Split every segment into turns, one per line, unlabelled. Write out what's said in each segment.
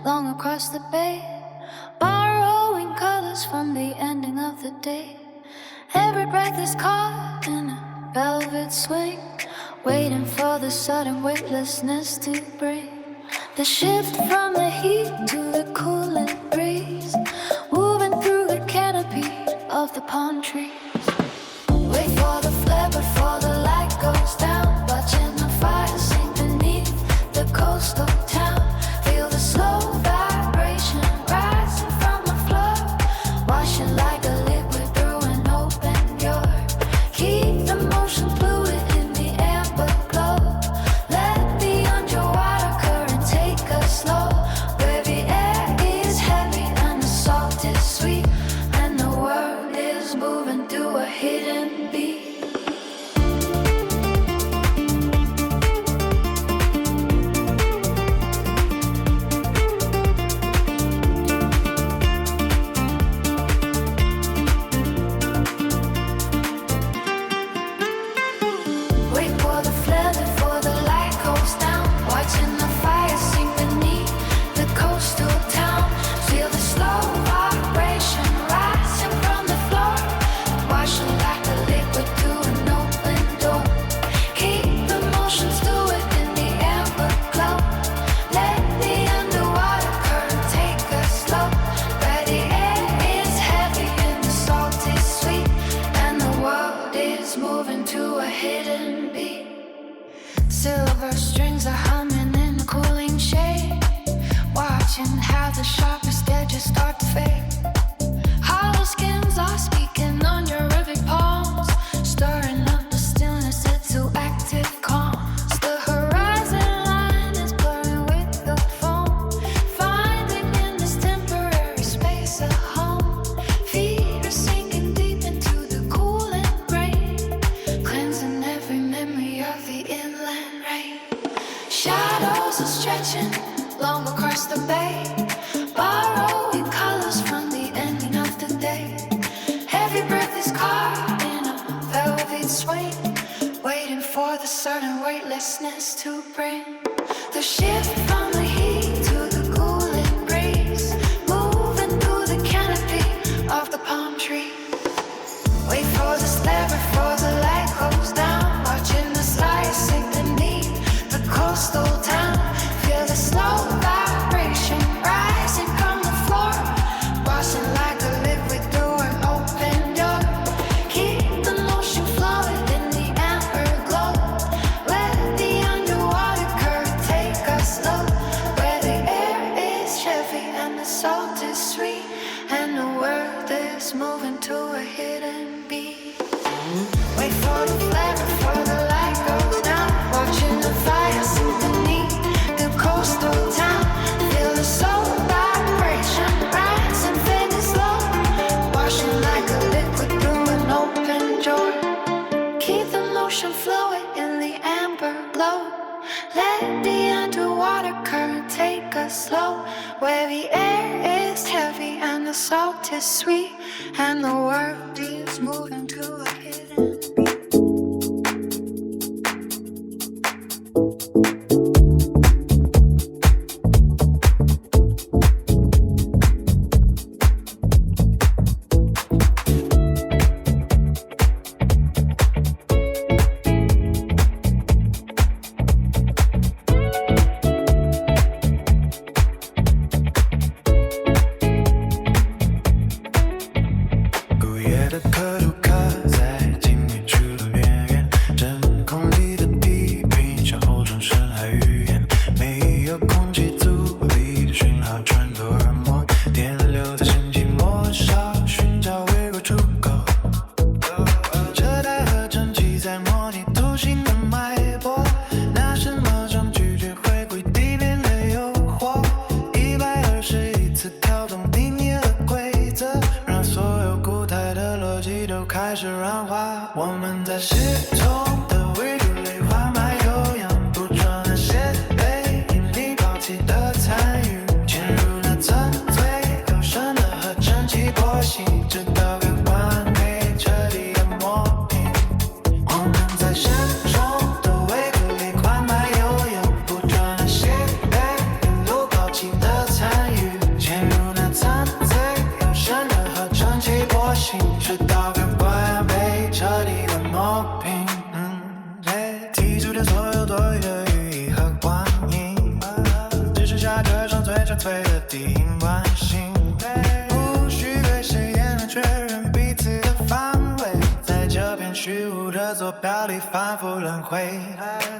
long across the bay, borrowing colors from the ending of the day. Every breath is caught in a velvet swing, waiting for the sudden weightlessness to bring the shift from the heat to the cooling breeze, moving through the canopy of the palm trees. Wait for the flare before the light goes down, watching the fire sink beneath the coastal town. Feel the slow vibration rising from the floor, washing like a liquid through an open door. Keep the motion fluid in the amber glow. Let the underwater current take us slow, where the air is heavy and the salt is sweet, and the world is moving through a hidden beat. Wait for the flare before the light goes down, watching the fire sink beneath the coastal town. Feel the slow vibration rising from the floor, washing like a liquid through an open door. Keep the motions fluid in the amber glow. Let the underwater current take us slow, where the air is heavy and the salt is sweet, and the world is moving to a hidden beat. Silver strings are humming in the cooling shade, watching how the sharpest edges start to fade. Hollow skins are speaking on your rivet palms, stirring up the stillness into active calms. The horizon line is blurring with the foam, finding in this temporary space a home. Feet are sinking deep into the cooling rain, cleansing every memory of the inland rain. Shadows are stretching long across the bay, borrowing colors from the ending of the day. Every breath is caught in a velvet swing, waiting for the sudden weightlessness to bring the shift from the heat to the cooling breeze, moving through the canopy of the palm tree. Wait for the stare before the light goes down, watching the sky sink beneath the coastal town. Feel the slow vibration rising from the floor, washing like a liquid through an open door. Keep the motion flowing in the amber glow. Let the underwater current take us slow, where the air is heavy and the salt is sweet, and the world is moving to a hidden beat. Wait for the flare before the light goes down, watching the fire sink beneath the coastal town. Feel the slow vibration rise and fade slow, washing like a liquid through an open door. Keep the motion fluid in the amber glow. Let the underwater current take us slow, where the air is heavy and the salt is sweet, and the world is moving to a hidden beat.
古夜的刻度刻在经历出的边缘，真空里的批评像厚重深海语言，没有空气阻力的讯号穿透耳膜，电流在身体末梢寻找微弱出口。车台和蒸汽在模拟图形的脉搏，拿什么证据拒绝回归地面的诱惑？121次跳动定义了规则，让所有固态的逻辑都开始软化。我们在失重的维度里缓慢悠扬，捕捉那些被你抛弃的参与，潜入那曾最高深的和蒸汽波形，直到感官被彻底的磨平。我们在失重的维度里缓慢悠扬，捕捉那些被一路抛弃的参与。着醉的低音关心，不需对谁言而确认彼此的方位，在这片虚无的坐标里反复轮回。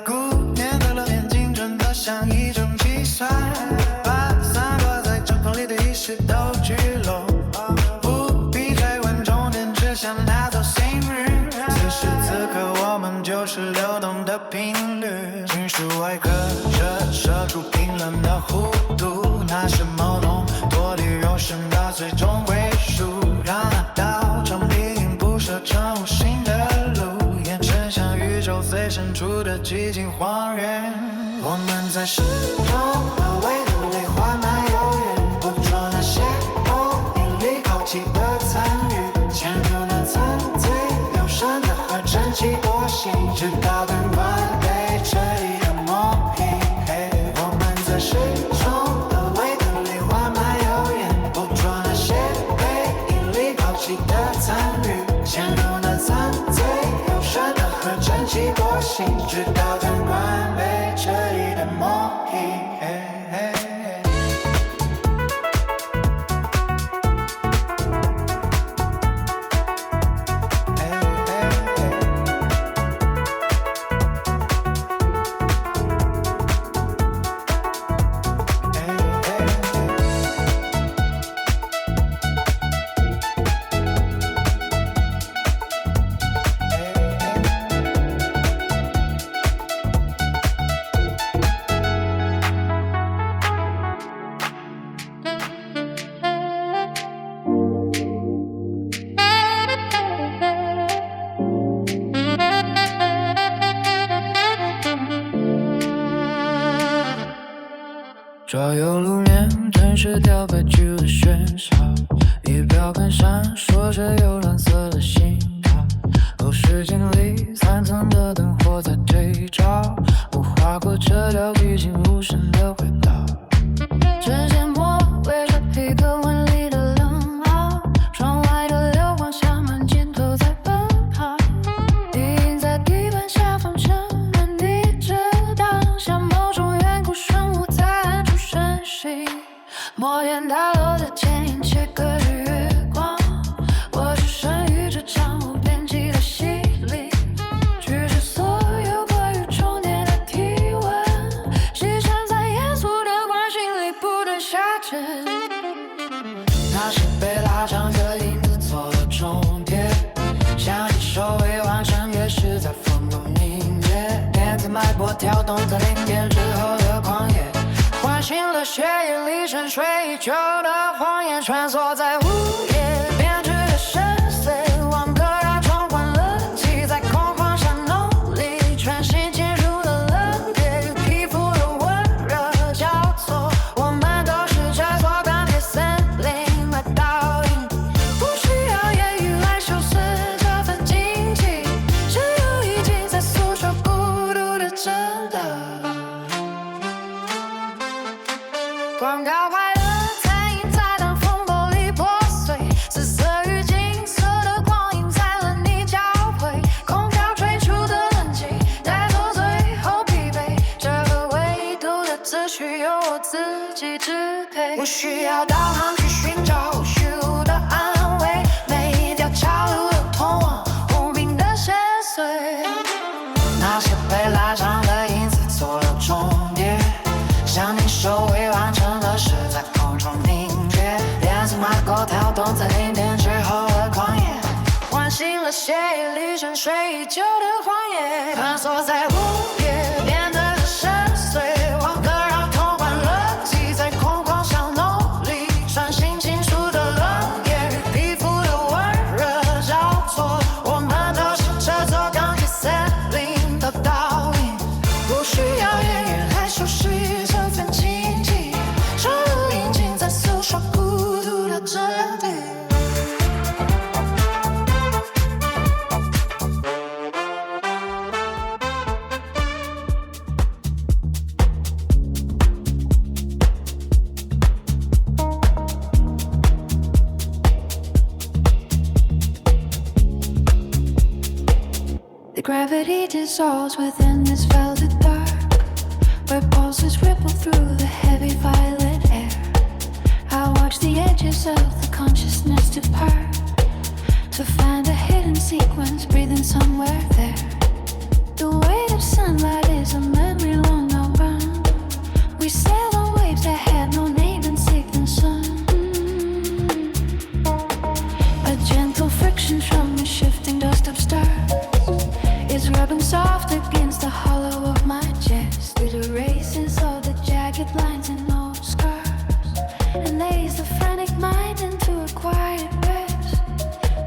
顾念的冷眼睛真的像一种计算，把散落在帐篷里的意识都聚拢，不必追问终点，只想拿走心率。此时此刻我们就是流动的频率，金属外壳折射出冰冷的弧度，那是某种脱离肉身的最终归属，让那道场里因不设成无形的路，眼神像宇宙最深处的寂静荒原。我们在时钟和微的里缓慢悠远，捕捉那些梦引力高级的参与，潜入那层最幽深的和真气波形，直到感官被这里的梦呓。我们在时钟和微的里缓慢悠远，捕捉那些被引力高级的参与，潜入那层最幽深的和真气波形，直到感官被这里的梦呓。
柏油路面，城市雕摆剧的喧嚣，仪表盘闪烁着有蓝色的信号，后视镜里3层的灯火在对照，我划过这条寂静无声的轨道，针线末围着一个纹理的冷傲，窗外的流光像慢镜头在奔跑，低音在地板下方沉闷地震荡，像某种远古生物在暗处深吸，摩天大楼的剪影切割着月光，我置身于这场无边际的洗礼，拒绝所有关于终点的提问，牺牲在严肃的关系里不断下沉，那些被拉长的影子做了终结，像一首未完成乐曲在风中凝结，电子脉搏跳动在零点之后的旷野，唤醒了血液里沉睡已久的谎言，穿梭在午夜编织的深邃，网格拉窗关了机，在空旷巷弄里全心进入了冷冽，与皮肤的温热交错，我们都是这座钢铁森林的倒影，不需要言语来修饰这份禁忌，只有已经在诉说孤独的真的。广告牌的残影在当风玻璃破碎，紫色与金色的光影在了你交汇，空调吹出的冷气带走最后疲惫，这个唯独的自序由我自己支配，不需要导航去寻找虚无的安慰，每一条岔路都通往无名的深邃，那些被拉长的影子做了终结，像你手未完成的事在空中凝结，电子脉搏跳动在零点之后的旷野，唤醒了血液里沉睡已久的谎言，穿梭在午夜编织的深邃，网格绕通关了机，在空旷巷弄里穿行清楚的冷冽，与皮肤的温热交错，我们都是这座钢铁森林的倒影，不需要言语来修饰这份禁忌，这已经在诉说孤独的真谛。
The gravity dissolves within this velvet dark, where pulses ripple through the heavy violet air. yourself the consciousness to part, to find a hidden sequence breathing somewhere there. The weight of sunlight is a memory long gone. We sail on waves that had no name and seek the sun. A gentle friction from the shifting dust of stars is rubbing soft against the hollow of my chest. It erases all the jagged lines and old scars and lays the frantic mind into a quiet rest.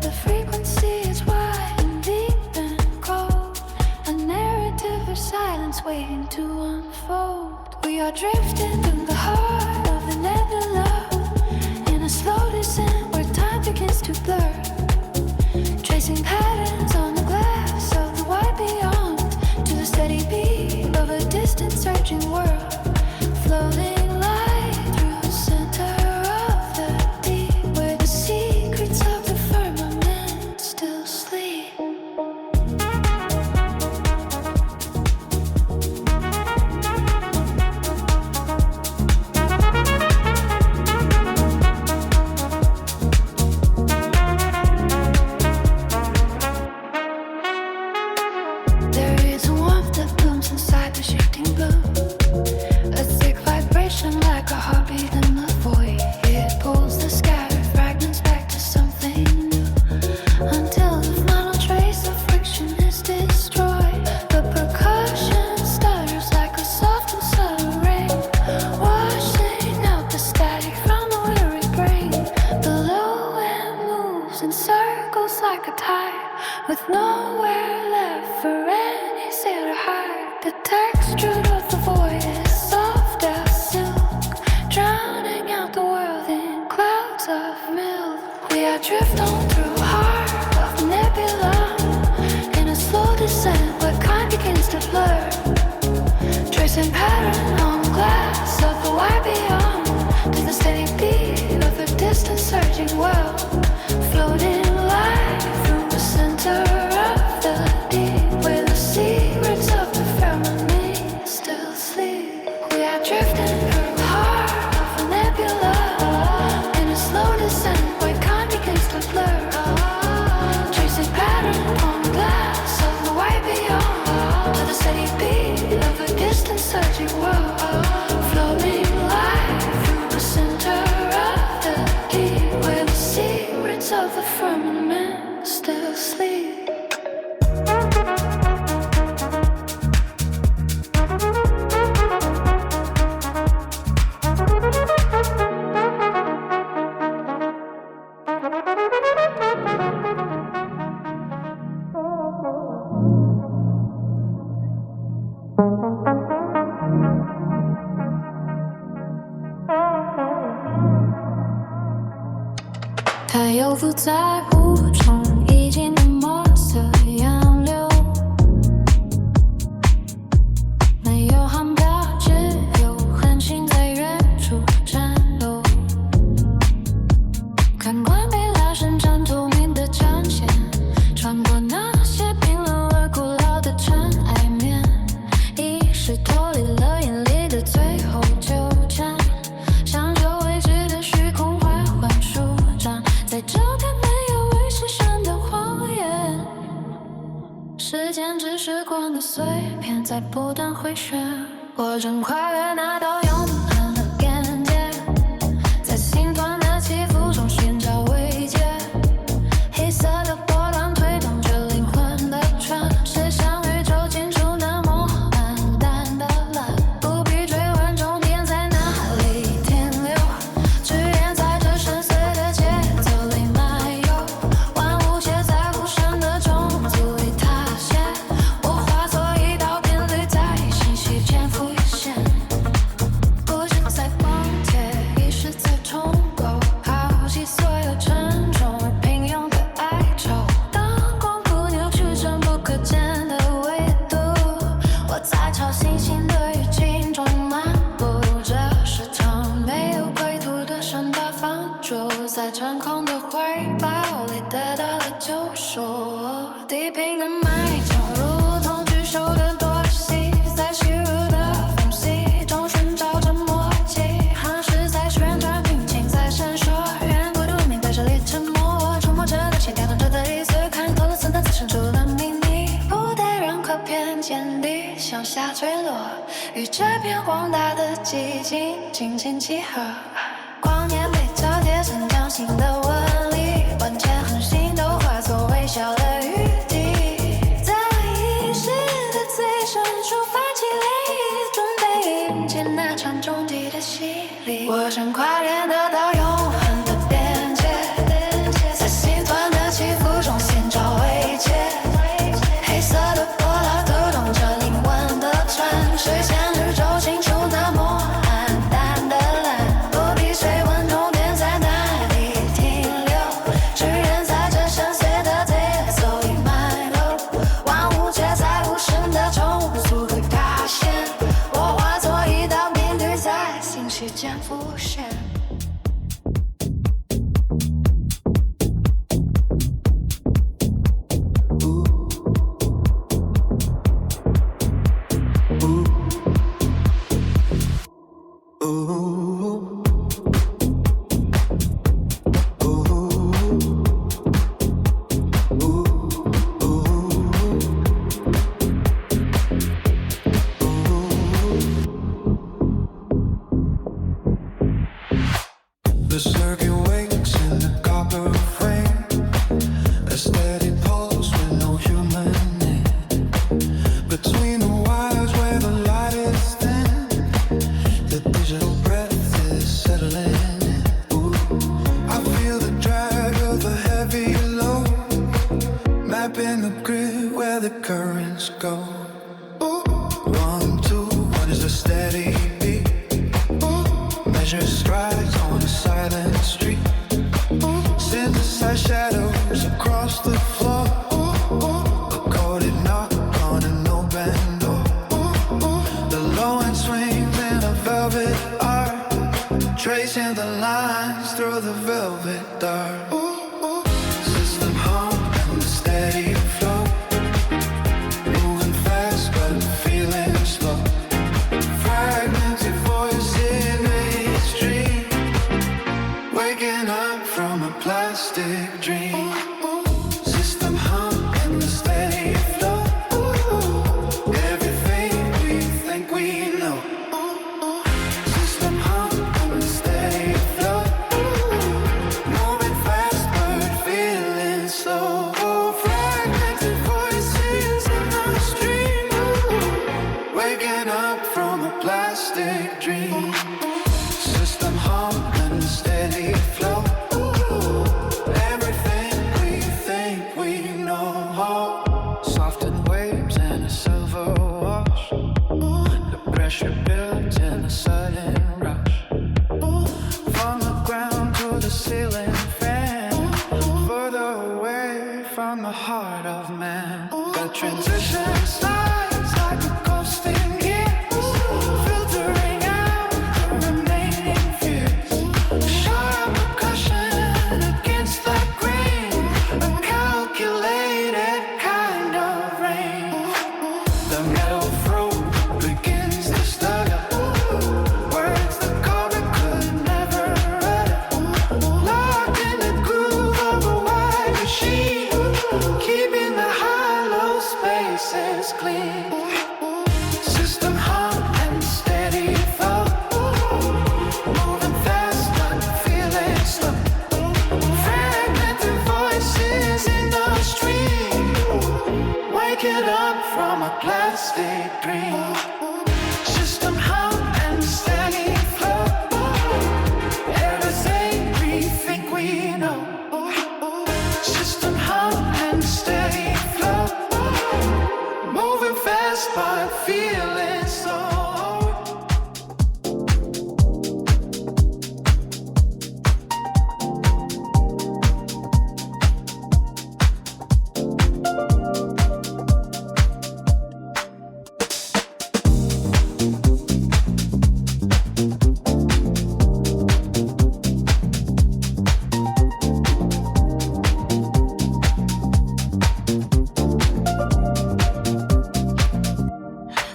The frequency is wide and deep and cold, a narrative of silence waiting to unfold. We are drifting through the heart of the nebula in a slow descent where time begins to blur, tracing patterns on the glass of the wide beyond to the steady beat of a distant searching world, floating light through the center of the deep where the secrets of the firmament still sleep. There is a warmth that blooms inside the shifting blue, a thick vibration like a heartbeat in the void. It pulls the scattered fragments back to something new until the final trace of friction is destroyed. The percussion stutters like a soft and subtle rain, washing out the static from the weary brain. The low end moves in circles like a tide, with nowhere left for any sail to hide. The texture of the void is soft as silk, drowning out the world in clouds of milk. We are drift on through heart of the nebula in a slow descent where time begins to blur, tracing pattern on the glass of the wide beyond to the steady beat of a distant surging world, floating light through the center of the deep where the secrets of the firmament still sleep. We are drifting through the heart of a nebula in a slow descent where time begins to blur, tracing pattern on the glass of the wide beyond to the steady beat of a distant surging world, floating light through the center of the deep where the secrets of the firmament still sleep.它游浮在雾中，已经的墨色洋流，没有航标，只有恒星在远处颤抖。看惯被拉伸成透明的战线，穿过那些冰冷而古老的尘埃面，意识脱离了眼里的最后纠缠，向着未知的虚空缓缓舒展。在这片没有为时生的荒野，时间只是光的碎片，在不断回旋。我正跨越那道永恒的边界，在心团的起伏中寻找慰藉。黑色的波浪推动着灵魂的船，驶向宇宙尽处的梦暗淡的蓝，不必追问终点在哪里停留，只愿在这深邃的节奏里漫游，万物皆在无声的种子里塌陷，我化作一道频率在信息间浮现，不是在光贴，亦是在重构，抛弃所有沉重而平庸的哀愁。当光谱扭曲成不可见的维度，我在超新星的语境中漫步，这是场没有归途的盛大放逐，在成空的怀抱里得到了救赎。地平的脉冲如同巨兽的多息，在吸入的缝隙中寻找着默契，航时在旋转，平静在闪烁，远坠落，与这片广大的寂静紧紧契合。光年被交叠成掌心的纹理，万千恒星都化作微小的雨滴，在意识的最深处泛起涟漪，准备迎接那场终极的洗礼。我想跨越得到永恒的边界，在心团的起伏中寻找慰藉。黑色的波浪读懂着灵魂的船，水线宇宙清楚那么暗淡的蓝，不必追问终点在哪里停留，只愿在这深邃的节奏里脉络，万物皆在无声的重复和塌陷，我化作一道频率在星系间浮现。
The circuit wakes in the copper frame, a steady pulse with no human in. Between the wires where the light is thin, the digital breath is settling in. Ooh, I feel the drag of the heavy load, mapping the grid where the currents go. Ooh, 1, 2, what is a steady beat? Measure strides on a silent street. Synthesize shadows across the floor. A coded knock on an open door. The low end swings in a velvet art, tracing the lines through the velvet dark. System hum and the steady flow, moving fast but feeling slow. Fragmented voice in a stream, waking up from a plastic dream. System hum and the steady flow, everything we think we know. System hum and the steady flow, moving fast but feeling slow. Fragmented voices in the stream, waking up from a plastic dream. System hum and steady flow, everything we think we know. Softened waves and a silver wash, the pressure built in a sudden rush. From the ground to the ceiling fan, further away from the heart of man. The transition slides like a coasting gears, filtering out the remaining fears. Sharp percussion against the grain, a calculated kind of rain. The metal throat begins to stutter, words the coder could never utter. Locked in the groove of a wide machine, keeping the hollow spaces clean. System hum and steady flow, moving fast but feeling slow. Fragmented voices in the stream, waking up from a plastic dream. System hum and steady flow, everything we think we know. System hum and steady flow, moving fast but feeling slow.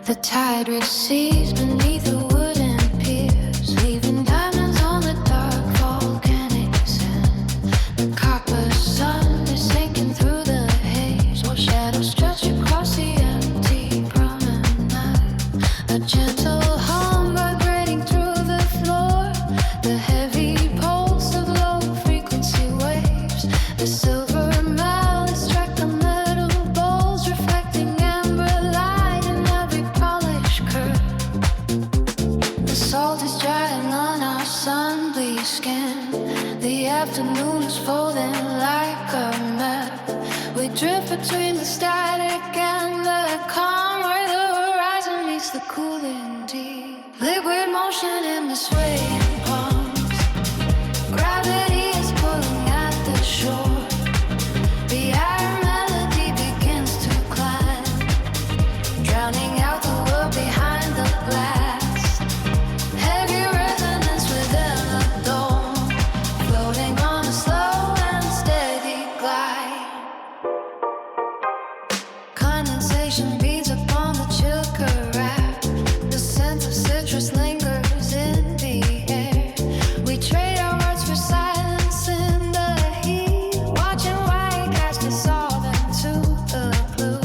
The tide recedes beneath the wooden piers, leaving diamonds on the dark volcanic sand. The copper sun is sinking through the haze, while shadows stretch across the empty promenade. skin. The afternoon is folding like a map. We drift between the static and the calm, where the horizon meets the cooling deep. Liquid motion in the swaying palms. Gravity is pulling at the shore. The iron melody begins to climb, drowning out the world behind the glass. Heavy resonance within the dome, floating on a slow and steady glide. Condensation beads upon the chill carafe. The scent of citrus lingers in the air. We trade our words for silence in the heat, watching white cast dissolve into the blue.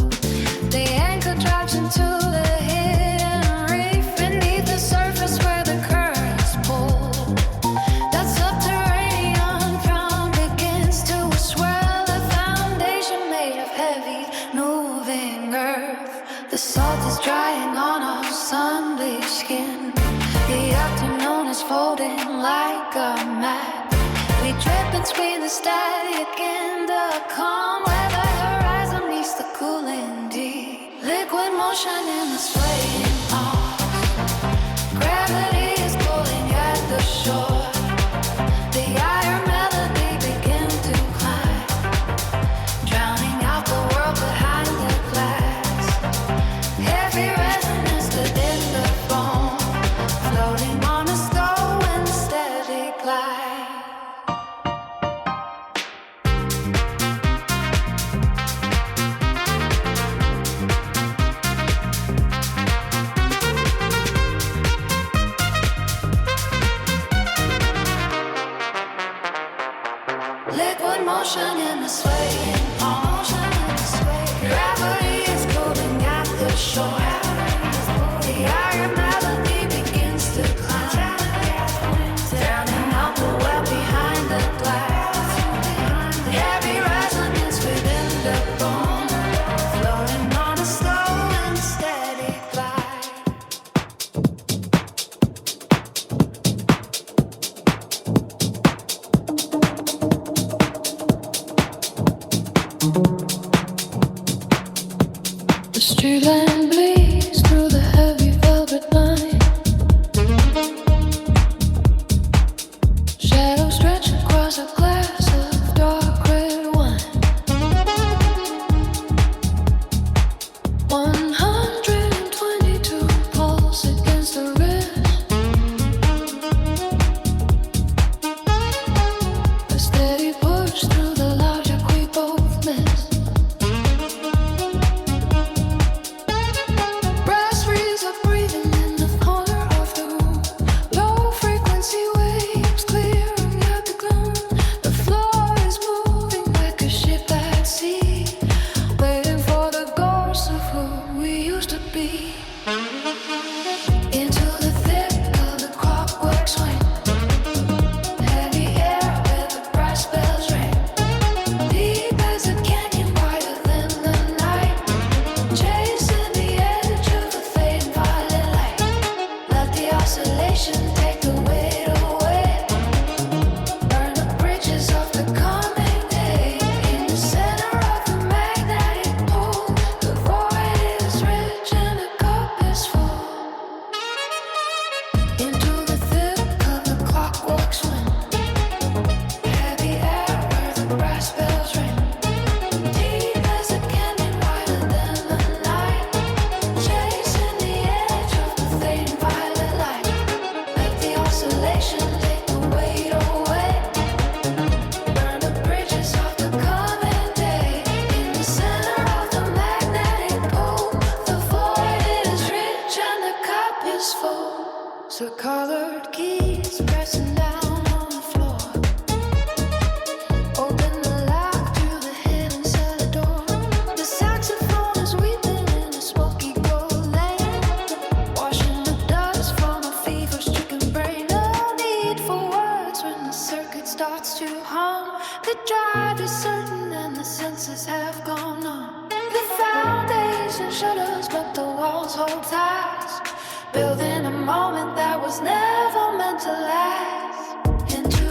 The anchor drops into the hidden reef beneath the surface where the currents pull. That subterranean drum begins to swell, a foundation made of heavy, moving earth. The salt is drying on our sun-bleached skin. The afternoon is folding like a map. We drift between the static and the calm, where the horizon meets the cooling deep. Liquid motion in the swaying arms. Gravity is pulling at the shore. The iron melody begins to climb, drowning out the world behind the glass. Heavy resonance within the bone, floating on a slow and steady glide. Liquid motion in the swaying palm. Gravity is pulling at the shore. The iron melody begins to climb, drowning out the well behind the glass. Heavy resonance within the bone, floating on a slow and steady glide. The street lamp bleeds through the heavy velvet line. Shadows stretch across a glass of dark red wine. 122 pulse against the wrist. A steady push through the logic we both miss. Brass reeds are breathing in the corner of the room. Low frequency waves clearing out the gloom. The floor is moving like a ship at sea, waiting for the ghosts of who we used to be. Into the thick of the clockwork swing. Heavy air where the brass bells ring. Deep as a canyon, wider than the night. Chasing the edge of the fading violet light. Let the oscillation take the weight away. Burn the bridges of the coming day. In the center of the magnetic pole, the void is rich and the cup is full. Into the thick of the clockwork swing. Heavy air where the brass bells ring. Deep as a canyon, wider than the night. Chasing the edge of the fading violet light. Let the oscillation take the weight away. Burn the bridges of the coming day. In the center of the magnetic pole, the void is rich and the cup is full. So colored keys pressing down on the floor. Open the lock to the hidden cellar door. The saxophone is weeping in a smoky gold lane, washing the dust from a fever-stricken brain. No need for words when the circuit starts to hum. The drive is certain and the senses have gone numb. The foundation shudders, but the walls hold tight, building a moment that was never meant to last. Into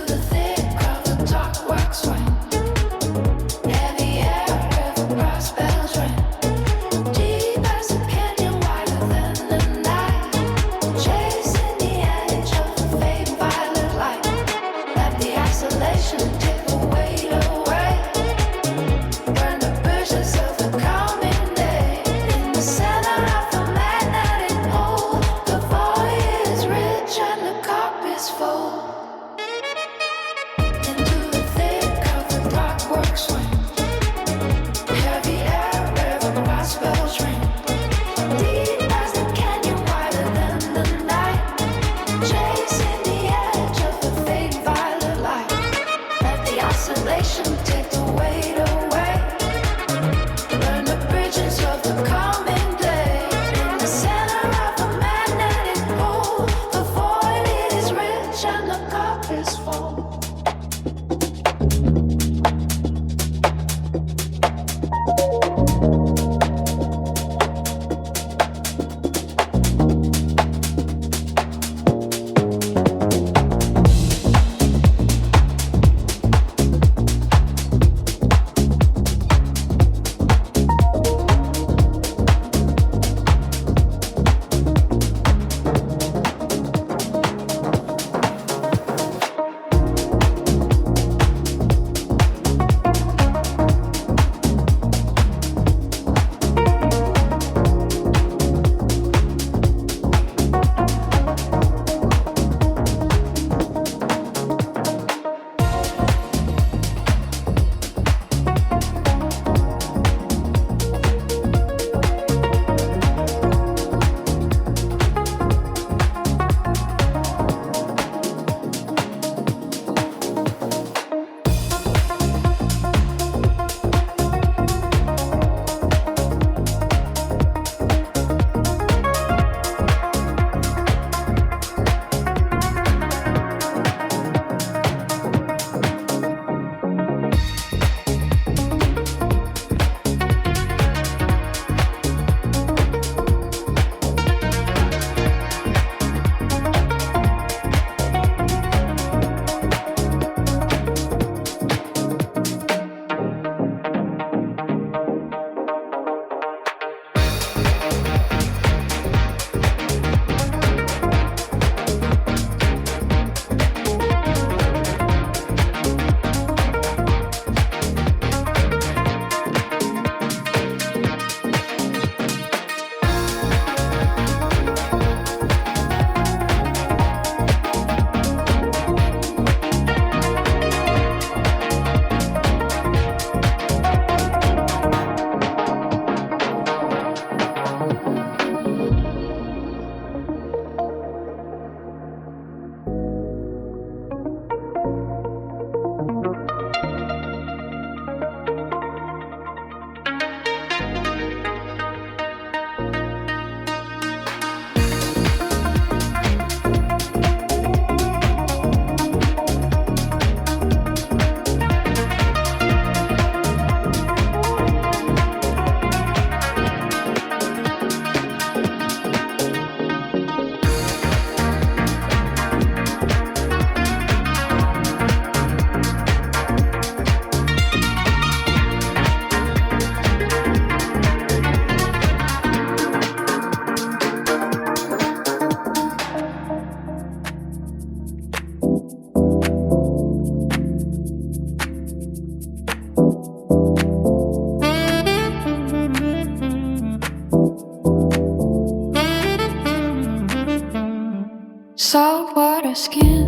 Saltwater skin,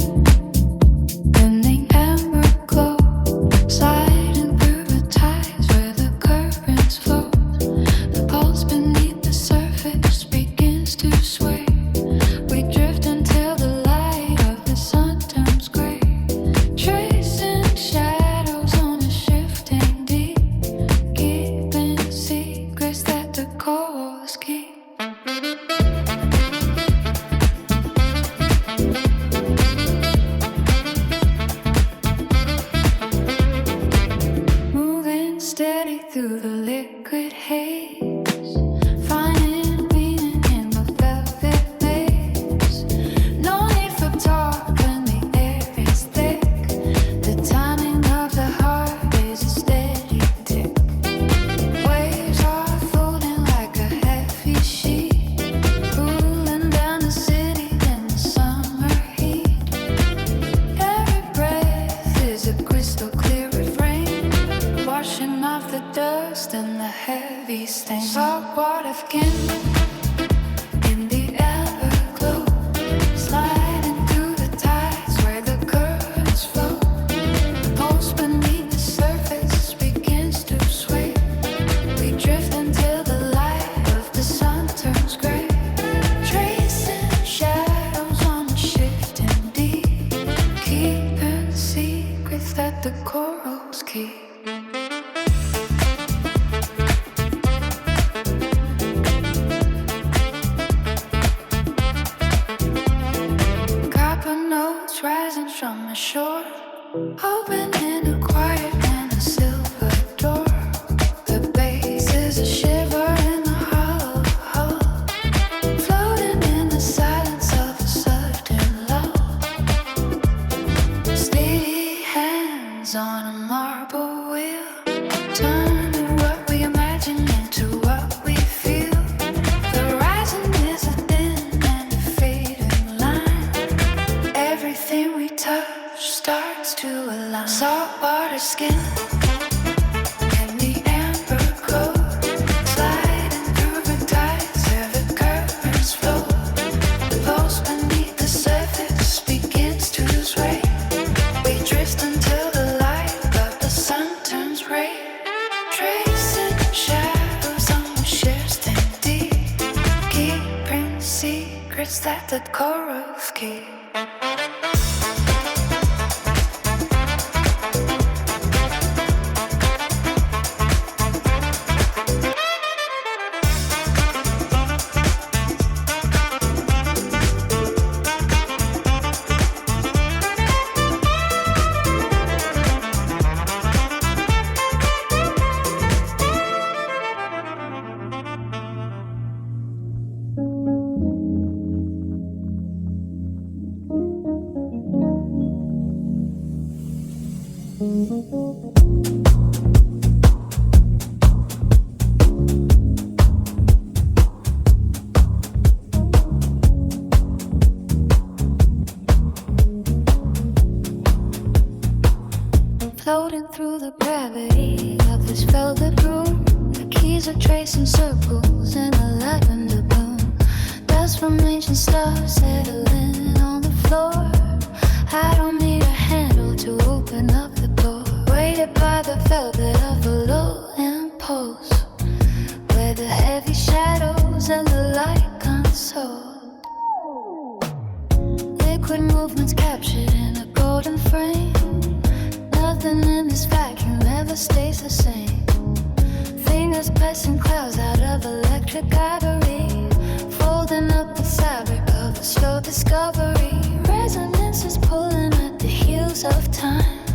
bending amber glow, sliding through the tides where the currents flow. The pulse beneath the surface begins to sway. We drift until the light of the sun turns gray, tracing shadows on a shifting deep, keeping secrets that the corals keep. Steady through the liquid haze, finding meaning in the velvet maze. No need for talk when the air is thick. The timing of the heart is a steady tick. Waves are floating like a heavy sheet, cooling down the city in the summer heat. Every breath is a crystal clear refrain, washing off the dust and the heavy stain. Saltwater skin in the everglow, sliding through the tides where the currents flow. The pulse beneath the surface begins to sway. We drift until the light of the sun turns gray, tracing shadows on a shifting deep, keeping secrets that the corals keep. Rising from from the shore, opening a quiet and a silver door. The bass is a shiver in the hollow hall, floating in the silence of a certain love. Steady hands on a marble wheel, turning what we imagine into what we feel. The rising is a thin and a fading line. Everything we touch starts to align. Saltwater skin in the amber glow, sliding through the tides where the currents flow. The pulse beneath the surface begins to sway. We drift until the light of the sun turns gray. Tracing shadows on the shares think deep, keeping secrets that the chorus keep. Floating through the gravity of this velvet room, the keys are tracing circles in a lavender bloom. Dust from ancient stars settling on the floor. I don't need a handle to open up the door. Weighted by the velvet of a low impulse, where the heavy shadows and the light console. Liquid movements captured in a golden frame. Nothing in this vacuum ever stays the same. Fingers pressing clouds out of electric ivory, folding up the fabric of a slow discovery. Resonance is pulling at the heels of time,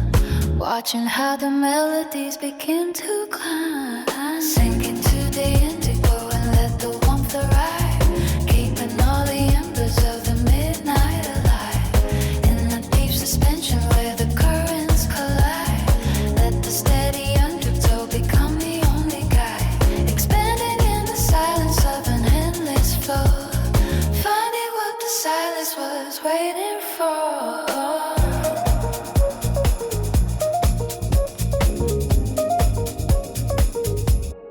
watching how the melodies begin to climb. Sink into the indigo and let the warmth arrive, keeping all the embers of the midnight alive. In a deep suspension where the currents collide, let the steady undertow become the only guide. Expanding in the silence of an endless flow, finding what the silence was waiting for.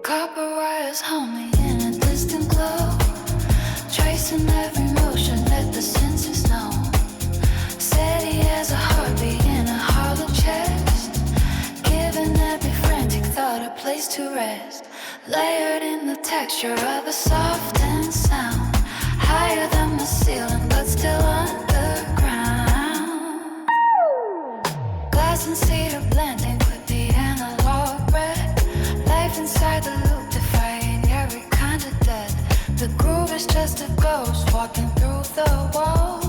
Copper wires humming in a distant glow, tracing every motion that the senses know. Steady as a heartbeat in a hollow chest, giving every frantic thought a place to rest. Layered in the texture of a softened sound, higher than the ceiling but still underground. Glass and cedar blending with the analog red, life inside the loop defying every kind of death. The groove is just a ghost walking through the wall,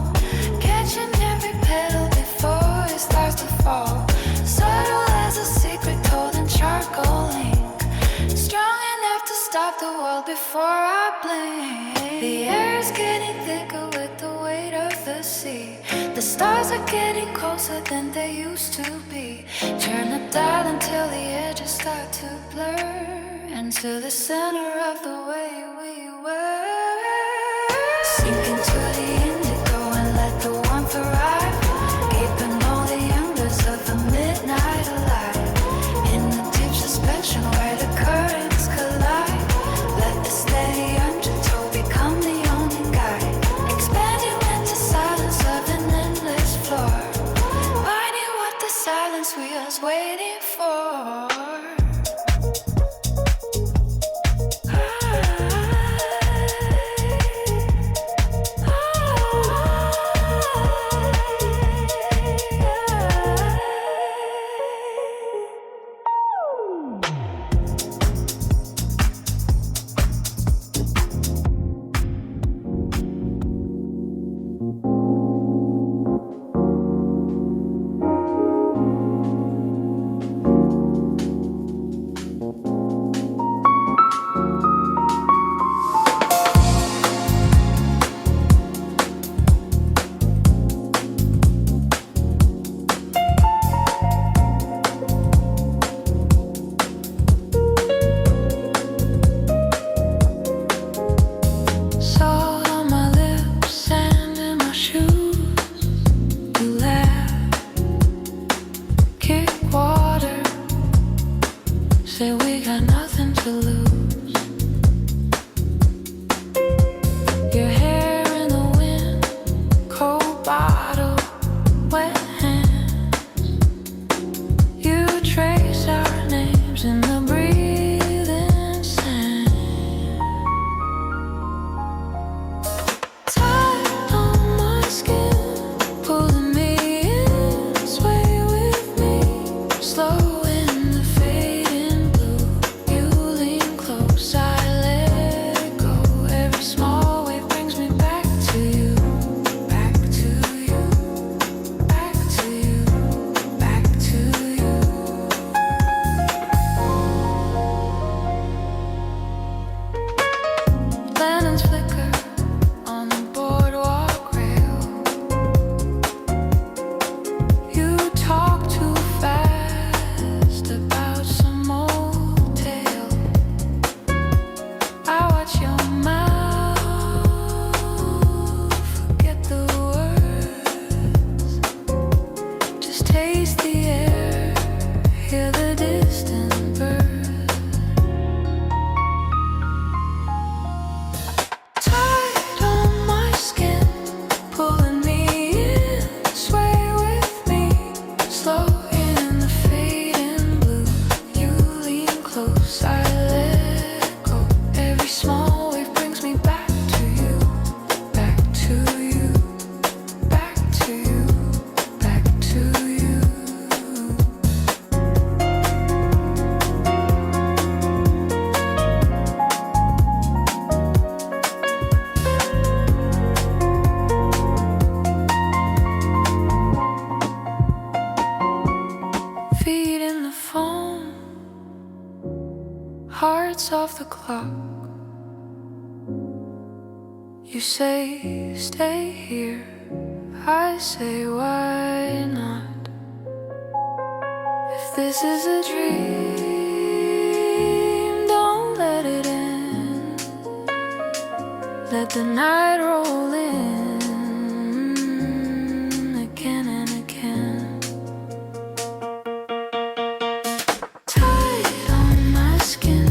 catching every petal before it starts to fall. Subtle as a secret told in charcoal ink, strong enough to stop the world before I blink. The air is getting thicker with the weight of the sea. The stars are getting closer than they used to be. Turn the dial until the edges start to blur, into the center of the way we were. Sink into the indigo and let the warmth arrive, keeping all the embers of the midnight alive. In a deep suspension where the currents collide, let the steady undertow become the only guide. Expanding with the silence of an endless floor, finding what the silence we was waiting for. say we got nothing to lose. Your hair in the wind, cold bottle, wet hands. You trace our names in the breathing sand. Tight on my skin, pulling me in, sway with me, slow in the fading blue. You lean close, I let go. Every small wave brings me back to you, back to you, back to you, back to you. Lanterns flicker on the boardwalk rail. You talk too fast about some old tale. I watch your mouth, forget the words. Just taste the air, hear the distant birds. Tight on my skin, pulling me in, sway with me, slow in the fading blue. You lean close, I let go. Every small wave brings me back to you, back to you, back to you, back to you. Feet in the foam, hearts off the clock. You say stay here, I say why not? If this is a dream, don't let it end. Let the night roll in again and again. Tight on my skin,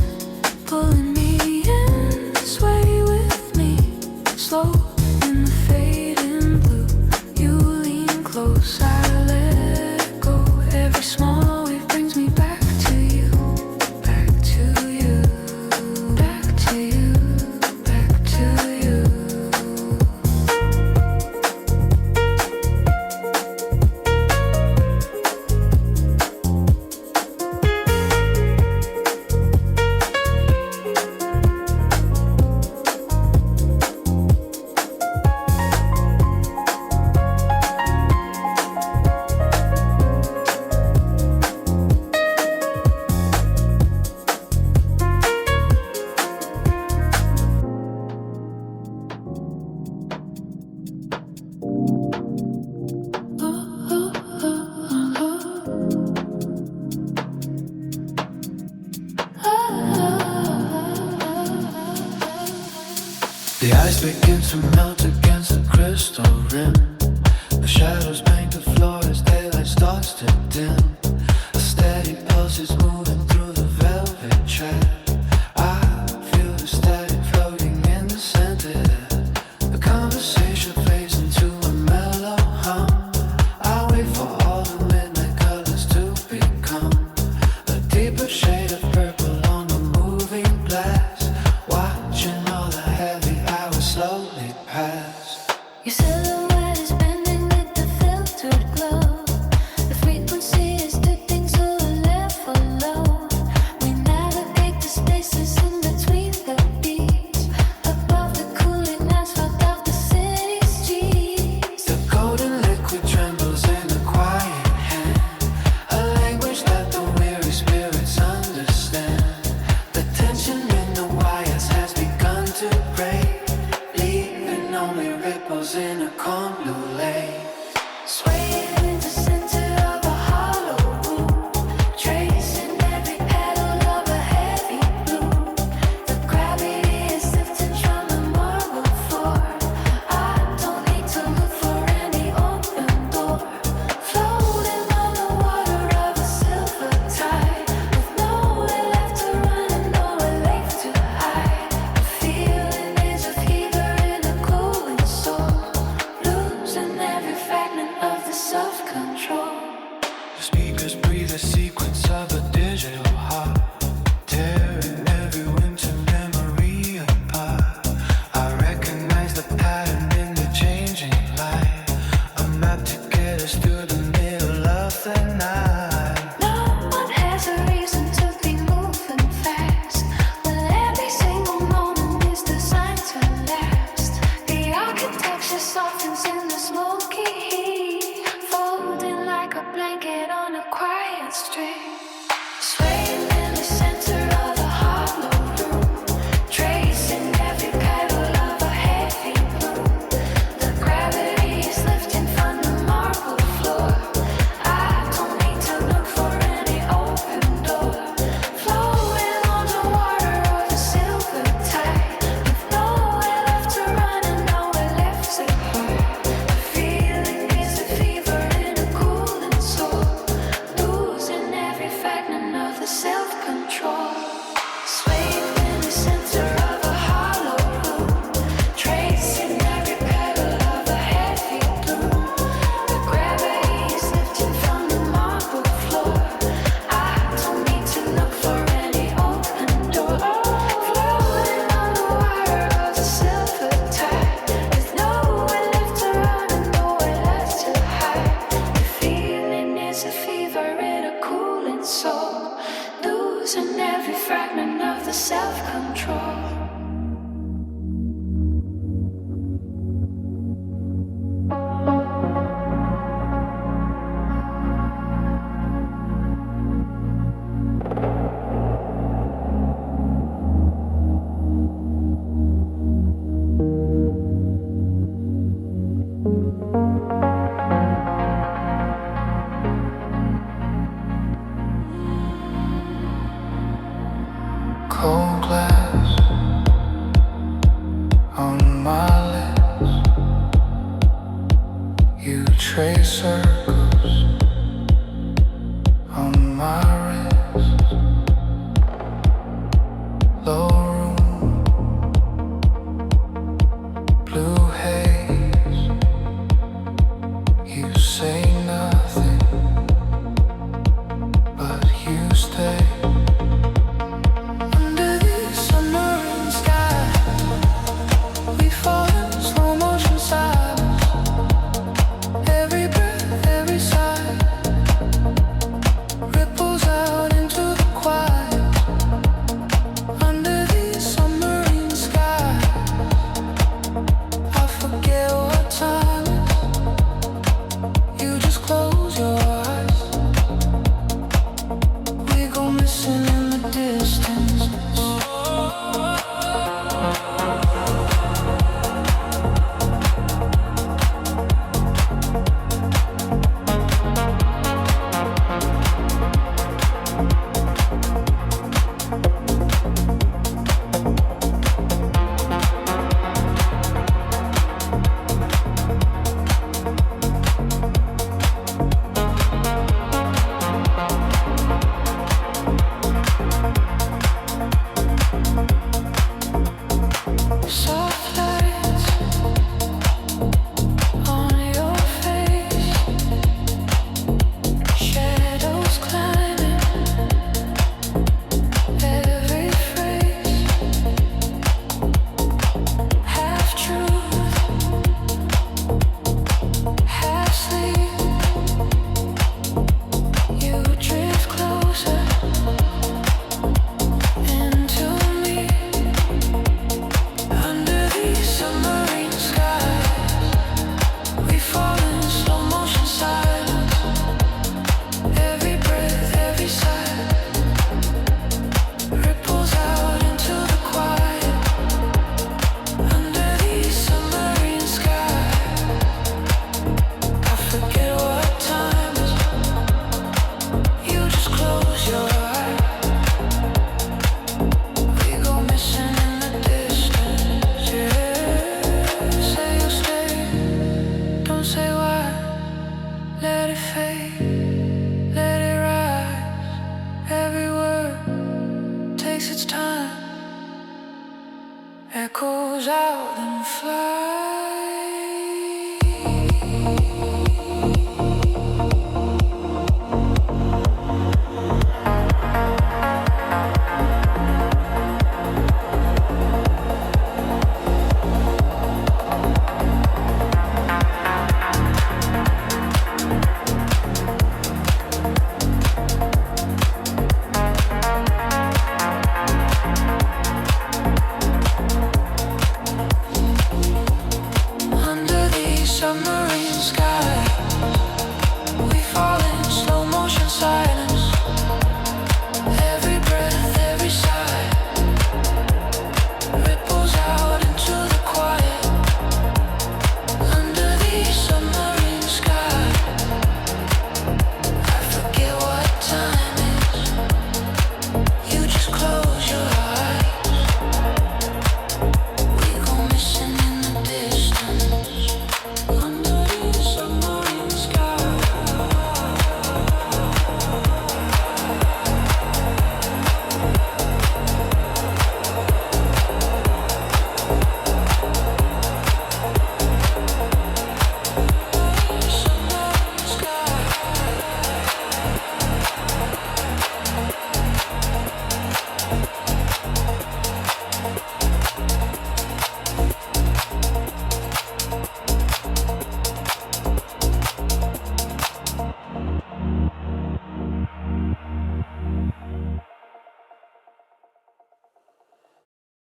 pulling me in, sway with me, slow in the fading blue. You lean close, I let go. Every small wave brings me back to you, back to you, back to you, back to you.
The ice begins to melt against the crystal rim. The shadows paint the floor as daylight starts to dim. A steady pulse is moving through the velvet chair. I feel the static floating in the center. The conversation fades into a mellow hum. I wait for all the midnight colors to become a deeper shade of purple on the moving glass. Watching all the heavy hours slowly pass.
Your silhouette is bending with the filtered glow. The frequency is
Speakers breathe a sequence of a digital heart, tearing every winter memory apart. I recognize the pattern in the changing light, a map to get us through the middle of the night.
No one has a reason to be moving fast, when every single moment is designed to last. The architecture softens in the smoky heat, folding like a blanket on a quiet street. Swaying in the center of a hollow room, tracing every petal of a heavy bloom. The gravity is lifting from the marble floor. I don't need to look for any open door. Flowing on the water of a silver tide, with nowhere left to run and nowhere left to hide. The feeling is a fever in a cooling soul, losing every fragment of the self-control. Swaying in the center of a hollow room, tracing every petal of a heavy bloom. The gravity is lifting from the marble floor. I don't need to look for any open door. Floating on the water of the silver tide, with nowhere left to run and nowhere left to hide. The feeling is a fever in a cooling soul, losing every fragment of the self-control.
Cold glass on my lips, you trace her